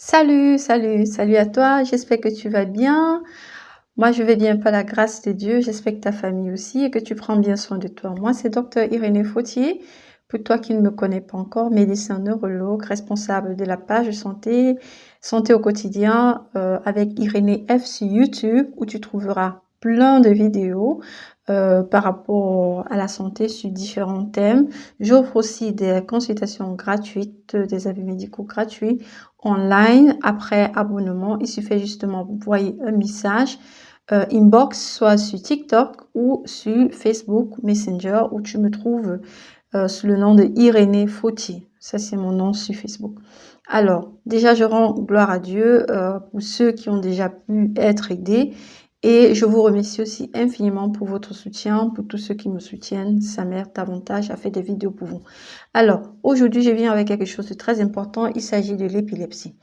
Salut à toi, j'espère que tu vas bien. Moi, je vais bien par la grâce de Dieu. J'espère que ta famille aussi et que tu prends bien soin de toi. Moi, c'est Docteur Irénée Fautier. Pour toi qui ne me connais pas encore, médecin neurologue, responsable de la page santé au quotidien avec Irénée F sur YouTube où tu trouveras plein de vidéos par rapport à la santé sur différents thèmes. J'offre aussi des consultations gratuites, des avis médicaux gratuits online après abonnement. Il suffit justement vous voyez un message inbox, soit sur TikTok ou sur Facebook Messenger où tu me trouves sous le nom de Irénée Fautier. Ça, c'est mon nom sur Facebook. Alors, déjà, je rends gloire à Dieu pour ceux qui ont déjà pu être aidés. Et je vous remercie aussi infiniment pour votre soutien, pour tous ceux qui me soutiennent. Sa mère davantage a fait des vidéos pour vous. Alors, aujourd'hui, je viens avec quelque chose de très important. Il s'agit de l'épilepsie.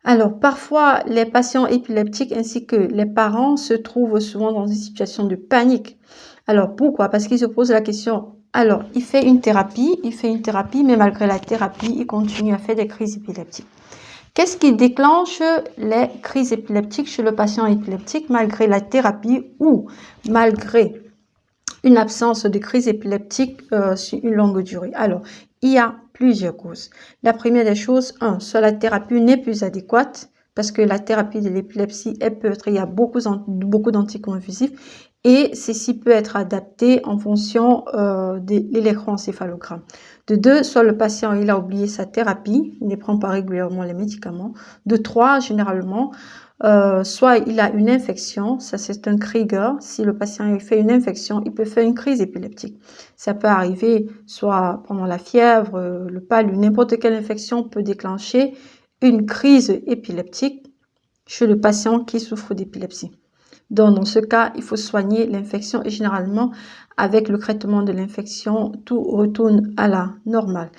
Alors, parfois, les patients épileptiques ainsi que les parents se trouvent souvent dans une situation de panique. Alors, pourquoi? Parce qu'ils se posent la question, alors, il fait une thérapie, mais malgré la thérapie, il continue à faire des crises épileptiques. Qu'est-ce qui déclenche les crises épileptiques chez le patient épileptique malgré la thérapie ou malgré une absence de crise épileptique sur une longue durée? Alors, il y a plusieurs causes. La première des choses, soit la thérapie n'est plus adéquate, parce que la thérapie de l'épilepsie, il y a beaucoup d'anticonvulsifs, et ceci peut être adapté en fonction de l'électroencéphalogramme. De deux, soit le patient il a oublié sa thérapie, il ne prend pas régulièrement les médicaments. De trois, généralement, soit il a une infection, ça c'est un trigger. Si le patient il fait une infection, il peut faire une crise épileptique. Ça peut arriver soit pendant la fièvre, le palu, n'importe quelle infection peut déclencher une crise épileptique chez le patient qui souffre d'épilepsie. Donc, dans ce cas, il faut soigner l'infection et généralement, avec le traitement de l'infection, tout retourne à la normale.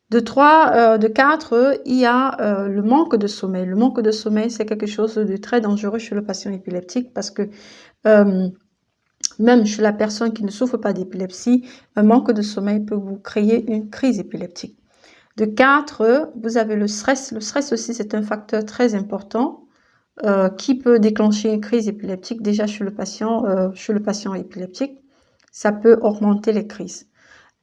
De quatre, il y a le manque de sommeil. Le manque de sommeil, c'est quelque chose de très dangereux chez le patient épileptique parce que même chez la personne qui ne souffre pas d'épilepsie, un manque de sommeil peut vous créer une crise épileptique. De quatre, vous avez le stress. Le stress aussi, c'est un facteur très important qui peut déclencher une crise épileptique déjà chez le patient épileptique. Ça peut augmenter les crises.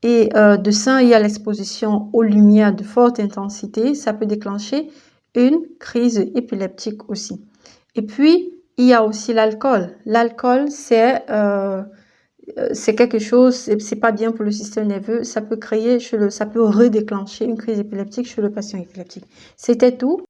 Et de 5, il y a l'exposition aux lumières de forte intensité. Ça peut déclencher une crise épileptique aussi. Et puis, il y a aussi l'alcool. L'alcool, c'est quelque chose, c'est pas bien pour le système nerveux. Ça peut redéclencher une crise épileptique chez le patient épileptique. C'était tout.